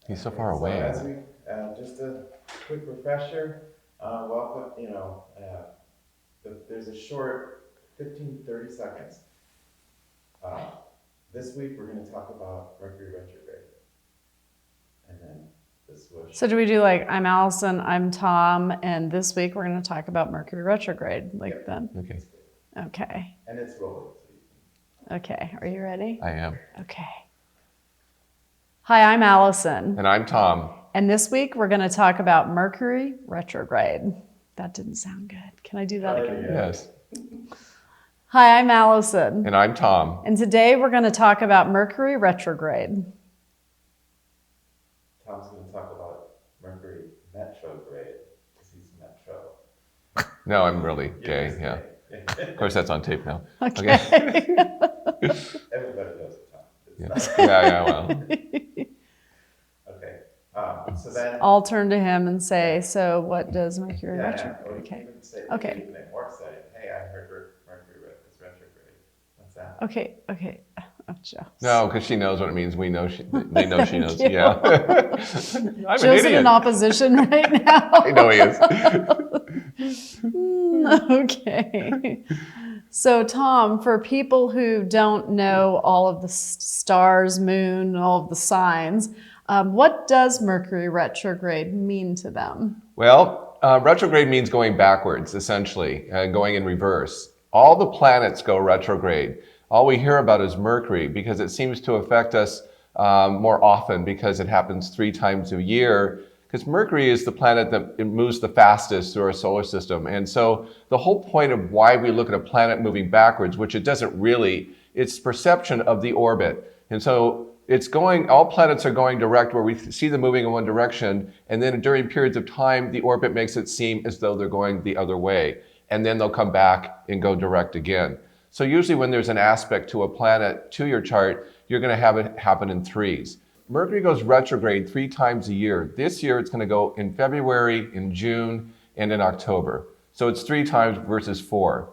He's so far away. As we, just a quick refresher, welcome, there's a short 15 to 30 seconds. This week we're going to talk about Mercury retrograde. And then the swoosh. So do we do like, I'm Allison, I'm Tom, and this week we're going to talk about Mercury retrograde, then? Okay. Okay. And it's rolling. Okay, are you ready? I am. Okay. Hi, I'm Allison. And I'm Tom. And this week we're going to talk about Mercury retrograde. That didn't sound good. Can I do that again? Yes. Hi, I'm Allison. And I'm Tom. And today we're going to talk about Mercury retrograde. Tom's going to talk about Mercury retrograde because he's metro. No, I'm really gay, yeah. Of course, that's on tape now. Okay. Everybody knows it, Tom. Yeah, well. Okay. So then. I'll turn to him and say, so what does Mercury retrograde? Or Okay. Okay. You can make more exciting. Hey, I heard Mercury is retrograde. What's that? Okay. Oh, Joe. No, because she knows what it means. We know they know she knows. you. Yeah. I'm Joe's an idiot. in opposition right now. I know he is. Okay. So Tom, for people who don't know all of the stars, moon, all of the signs, what does Mercury retrograde mean to them? Well, retrograde means going backwards, essentially, going in reverse. All the planets go retrograde. All we hear about is Mercury because it seems to affect us more often because it happens 3 times a year. Because Mercury is the planet that moves the fastest through our solar system. And so the whole point of why we look at a planet moving backwards, which it doesn't really, it's perception of the orbit. And so all planets are going direct where we see them moving in one direction. And then during periods of time, the orbit makes it seem as though they're going the other way. And then they'll come back and go direct again. So usually when there's an aspect to a planet to your chart, you're going to have it happen in 3s. Mercury goes retrograde 3 times a year. This year it's going to go in February, in June, and in October. So it's 3 times versus 4.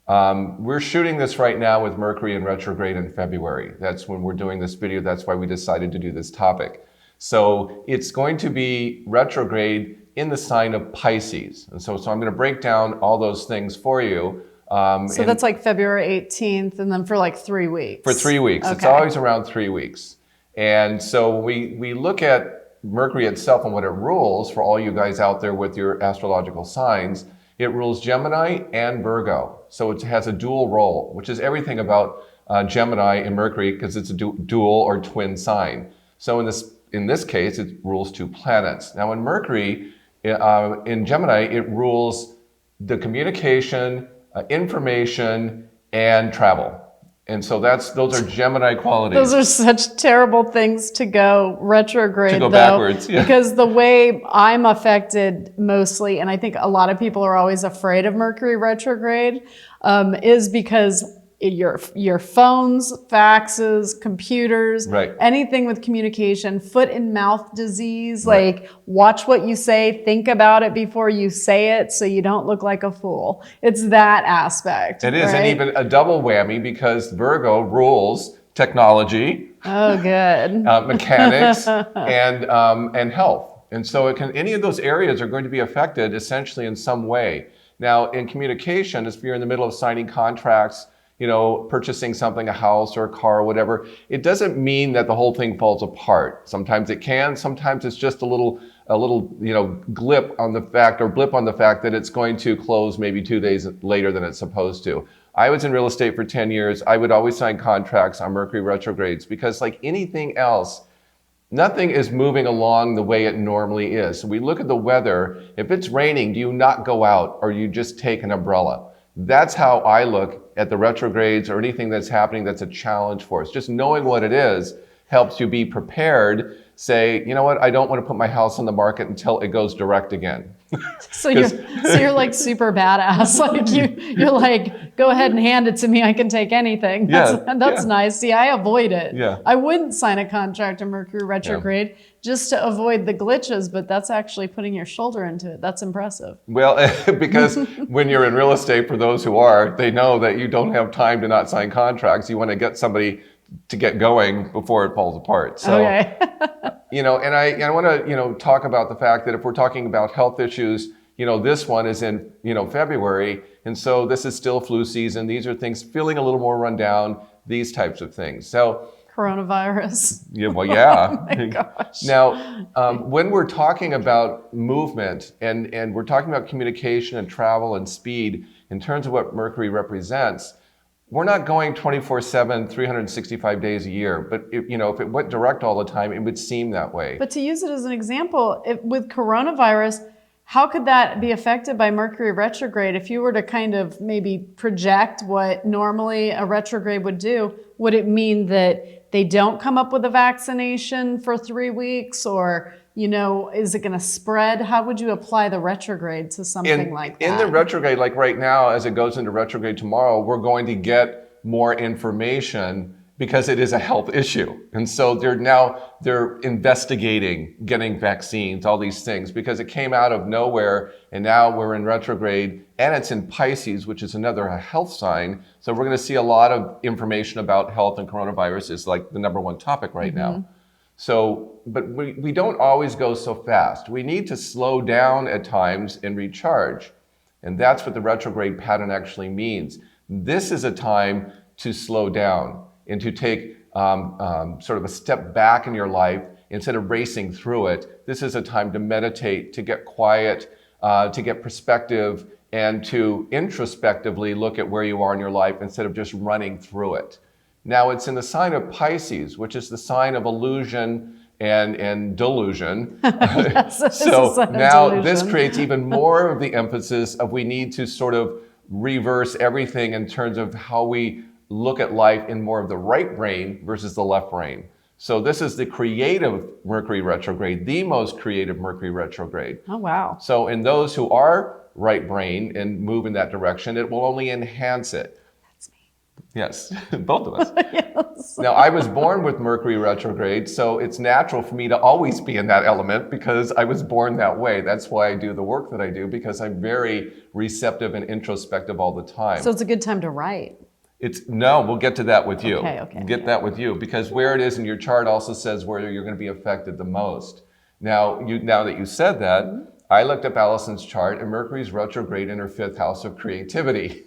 We're shooting this right now with Mercury in retrograde in February. That's when we're doing this video. That's why we decided to do this topic. So it's going to be retrograde in the sign of Pisces. And so I'm going to break down all those things for you. So that's like February 18th and then for like 3 weeks. For 3 weeks. Okay. It's always around 3 weeks. And so we look at Mercury itself and what it rules for all you guys out there with your astrological signs. It rules Gemini and Virgo. So it has a dual role, which is everything about Gemini and Mercury because it's a dual or twin sign. So in this case, it rules 2 planets. Now in Mercury, in Gemini, it rules the communication, information, and travel. And so those are Gemini qualities. Those are such terrible things to go retrograde, to go backwards, yeah. Because the way I'm affected mostly, and I think a lot of people are always afraid of Mercury retrograde, is because your phones, faxes, computers, right. Anything with communication, foot and mouth disease, right. Like watch what you say, think about it before you say it so you don't look like a fool. It's that aspect. It is, right? And even a double whammy because Virgo rules technology, oh good, mechanics, and health. And so any of those areas are going to be affected essentially in some way. Now in communication, if you're in the middle of signing contracts, purchasing something, a house or a car or whatever, it doesn't mean that the whole thing falls apart. Sometimes it can, sometimes it's just a little blip on the fact that it's going to close maybe 2 days later than it's supposed to. I was in real estate for 10 years. I would always sign contracts on Mercury retrogrades because like anything else, nothing is moving along the way it normally is. So we look at the weather. If it's raining, do you not go out or you just take an umbrella? That's how I look at the retrogrades or anything that's happening that's a challenge for us. Just knowing what it is helps you be prepared. Say, you know what, I don't want to put my house on the market until it goes direct again. So you're like super badass. Like you're like, go ahead and hand it to me. I can take anything. That's nice. See, I avoid it. Yeah. I wouldn't sign a contract in Mercury retrograde just to avoid the glitches, but that's actually putting your shoulder into it. That's impressive. Well, because when you're in real estate, for those who are, they know that you don't have time to not sign contracts. You want to get somebody to get going before it falls apart. So, okay. I want to, talk about the fact that if we're talking about health issues, this one is in, February. And so this is still flu season. These are things feeling a little more run down, these types of things. So, Coronavirus. yeah, well, yeah. Oh my gosh. Now, when we're talking about movement and we're talking about communication and travel and speed in terms of what Mercury represents, we're not going 24/7, 365 days a year. But if it went direct all the time, it would seem that way. But to use it as an example, with coronavirus, how could that be affected by Mercury retrograde? If you were to kind of maybe project what normally a retrograde would do, would it mean that they don't come up with a vaccination for 3 weeks? Or, is it going to spread? How would you apply the retrograde to something like that? In the retrograde, like right now, as it goes into retrograde tomorrow, we're going to get more information because it is a health issue. And so they're investigating getting vaccines, all these things, because it came out of nowhere and now we're in retrograde and it's in Pisces, which is another health sign. So we're going to see a lot of information about health, and coronavirus is like the number one topic right now. So, but we don't always go so fast. We need to slow down at times and recharge. And that's what the retrograde pattern actually means. This is a time to slow down and to take sort of a step back in your life instead of racing through it. This is a time to meditate, to get quiet, to get perspective, and to introspectively look at where you are in your life instead of just running through it. Now, it's in the sign of Pisces, which is the sign of illusion and delusion. Yes, so now this creates even more of the emphasis of we need to sort of reverse everything in terms of how we look at life in more of the right brain versus the left brain. So this is the creative Mercury retrograde, the most creative Mercury retrograde. Oh, wow. So in those who are right brain and move in that direction, it will only enhance it. That's me. Yes, both of us. Yes. Now, I was born with Mercury retrograde, so it's natural for me to always be in that element because I was born that way. That's why I do the work that I do, because I'm very receptive and introspective all the time. So it's a good time to write. No, we'll get to that with you. Okay. Get that with you, because where it is in your chart also says where you're going to be affected the most. Now that you said that, I looked up Allison's chart, and Mercury's retrograde in her 5th house of creativity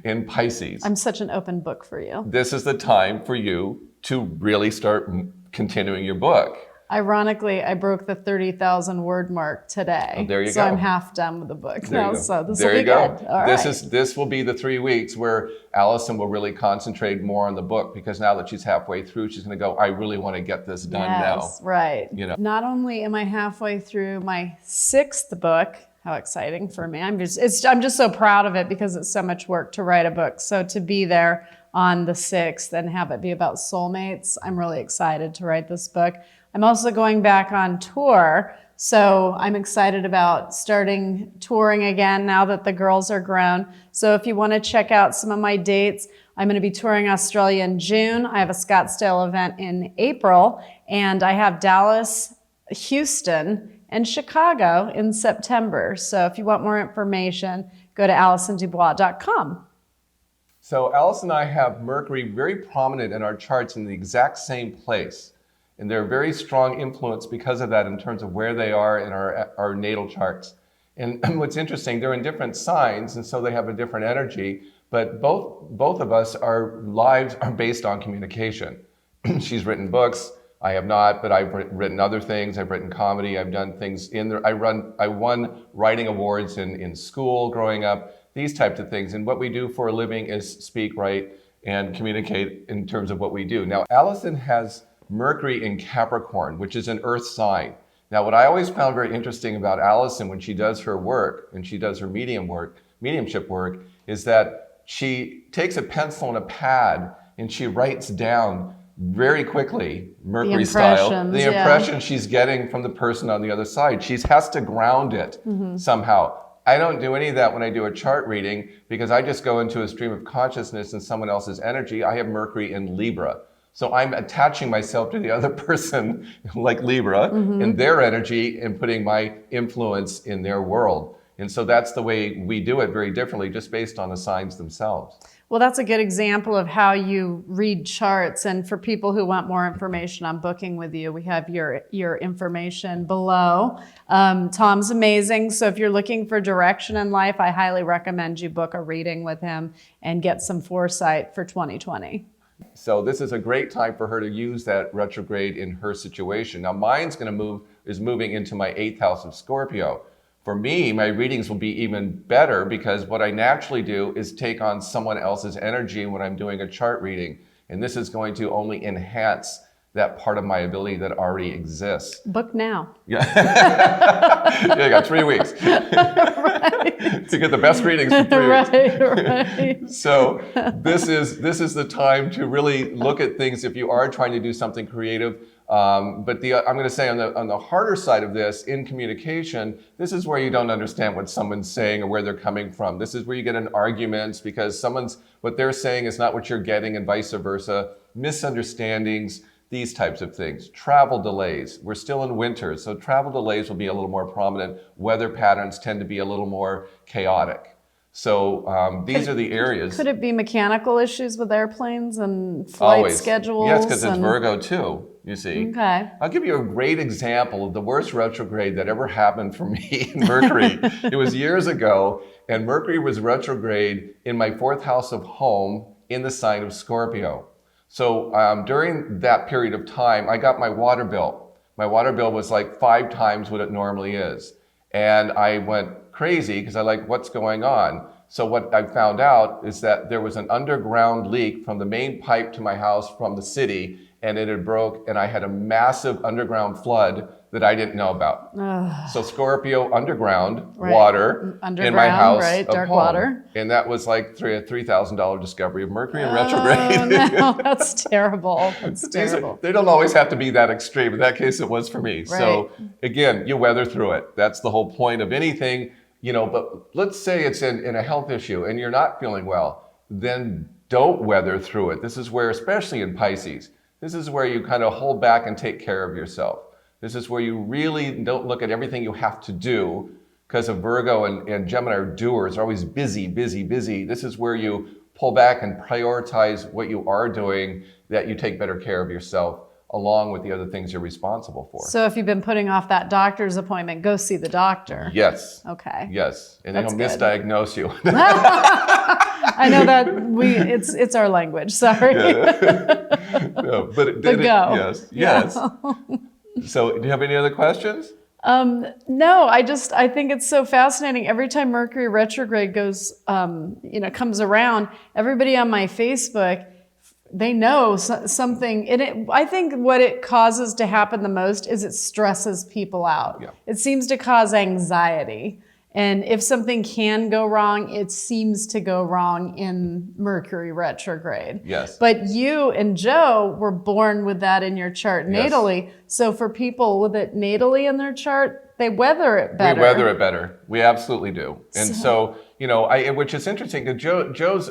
in Pisces. I'm such an open book for you. This is the time for you to really start continuing your book. Ironically, I broke the 30,000 word mark today. Oh, there you so go. I'm half done with the book There now. you go. So this there will be you go. good. All right. This will be the 3 weeks where Allison will really concentrate more on the book, because now that she's halfway through, she's going to go, I really want to get this done now. Yes, right. Not only am I halfway through my 6th book, how exciting for me. I'm just so proud of it because it's so much work to write a book. So to be there on the 6th and have it be about soulmates, I'm really excited to write this book. I'm also going back on tour, so I'm excited about starting touring again now that the girls are grown. So if you want to check out some of my dates, I'm going to be touring Australia in June. I have a Scottsdale event in April, and I have Dallas, Houston, and Chicago in September. So if you want more information, go to AllisonDubois.com. So Alice and I have Mercury very prominent in our charts in the exact same place. And they're a very strong influence because of that in terms of where they are in our natal charts. And what's interesting, they're in different signs, and so they have a different energy, but both of us, our lives are based on communication. She's written books, I have not, but I've written other things. I've written comedy, I've done things in there. I won writing awards in school growing up, these types of things. And what we do for a living is speak, write, and communicate in terms of what we do. Now, Allison has Mercury in Capricorn, which is an earth sign. Now, what I always found very interesting about Allison when she does her work and she does her mediumship work, is that she takes a pencil and a pad and she writes down very quickly, Mercury style, the impression she's getting from the person on the other side. She has to ground it somehow. I don't do any of that when I do a chart reading because I just go into a stream of consciousness and someone else's energy. I have Mercury in Libra. So I'm attaching myself to the other person, like Libra, and their energy and putting my influence in their world. And so that's the way we do it very differently, just based on the signs themselves. Well, that's a good example of how you read charts. And for people who want more information on booking with you, we have your information below. Tom's amazing. So if you're looking for direction in life, I highly recommend you book a reading with him and get some foresight for 2020. So this is a great time for her to use that retrograde in her situation. Now mine's is moving into my 8th house of Scorpio. For me, my readings will be even better because what I naturally do is take on someone else's energy when I'm doing a chart reading. And this is going to only enhance that part of my ability that already exists. Book now. Yeah, I got 3 weeks to get the best readings for 3 weeks. Right. So this is the time to really look at things if you are trying to do something creative. But I'm going to say on the harder side of this, in communication, this is where you don't understand what someone's saying or where they're coming from. This is where you get in arguments because what they're saying is not what you're getting and vice versa. Misunderstandings. These types of things. Travel delays. We're still in winter, so travel delays will be a little more prominent. Weather patterns tend to be a little more chaotic. So these are the areas. Could it be mechanical issues with airplanes and flight schedules? Yes, because it's Virgo too, you see. Okay. I'll give you a great example of the worst retrograde that ever happened for me in Mercury. It was years ago, and Mercury was retrograde in my 4th house of home in the sign of Scorpio. So during that period of time, I got my water bill. My water bill was like 5 times what it normally is. And I went crazy because what's going on? So what I found out is that there was an underground leak from the main pipe to my house from the city, and it had broke, and I had a massive underground flood that I didn't know about. So Scorpio, underground water in my house of dark home. water. And that was like a $3,000 discovery of Mercury in retrograde. Oh, no, that's terrible. That's terrible. They don't always have to be that extreme. In that case, it was for me. Right. So again, you weather through it. That's the whole point of anything, but let's say it's in a health issue and you're not feeling well, then don't weather through it. This is where, especially in Pisces, this is where you kind of hold back and take care of yourself. This is where you really don't look at everything you have to do, because of Virgo and Gemini are doers, are always busy, busy, busy. This is where you pull back and prioritize what you are doing, that you take better care of yourself along with the other things you're responsible for. So if you've been putting off that doctor's appointment, go see the doctor. Yes. Okay. Yes. And That's they'll misdiagnose you. I know that it's our language, sorry. No, but go. Yes. Yeah. Yes. So do you have any other questions? No, I think it's so fascinating. Every time Mercury retrograde comes around, everybody on my Facebook, they know something. And I think what it causes to happen the most is it stresses people out. Yeah. It seems to cause anxiety. And if something can go wrong, it seems to go wrong in Mercury retrograde. Yes. But you and Joe were born with that in your chart natally. Yes. So for people with it natally in their chart, they weather it better. We weather it better. We absolutely do. And so which is interesting because Joe's,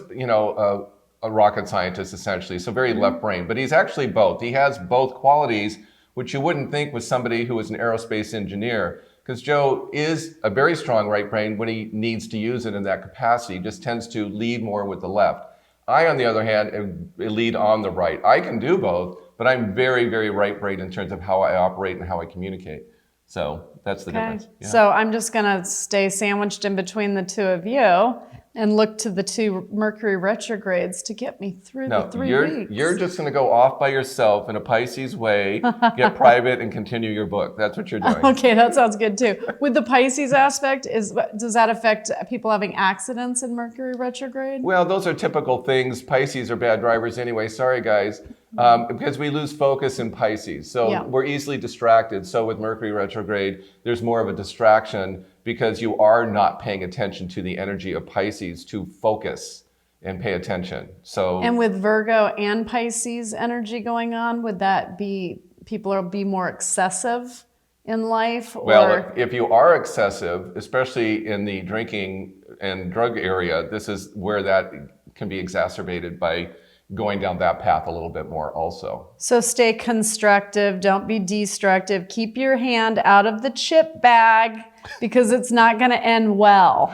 a rocket scientist essentially, so very left brain, but he's actually both. He has both qualities, which you wouldn't think with somebody who is an aerospace engineer. Because Joe is a very strong right brain when he needs to use it in that capacity, just tends to lead more with the left. I, on the other hand, lead on the right. I can do both, but I'm very, very right brain in terms of how I operate and how I communicate. So that's the difference. Yeah. So I'm just going to stay sandwiched in between the two of you and look to the 2 Mercury retrogrades to get me through the 3 weeks. You're just going to go off by yourself in a Pisces way, get private, and continue your book. That's what you're doing. Okay, that sounds good too. With the Pisces aspect, does that affect people having accidents in Mercury retrograde? Well, those are typical things. Pisces are bad drivers anyway. Sorry, guys. Because we lose focus in Pisces. So we're easily distracted. So with Mercury retrograde, there's more of a distraction because you are not paying attention to the energy of Pisces to focus and pay attention. And with Virgo and Pisces energy going on, would that be people will be more excessive in life? Well, if you are excessive, especially in the drinking and drug area, this is where that can be exacerbated by going down that path a little bit more also. So stay constructive, don't be destructive. Keep your hand out of the chip bag. because it's not going to end well.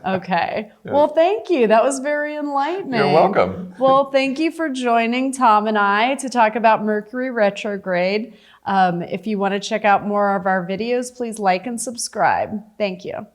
Okay. Yeah. Well, thank you. That was very enlightening. You're welcome. Well, thank you for joining Tom and I to talk about Mercury retrograde. If you want to check out more of our videos, please like and subscribe. Thank you.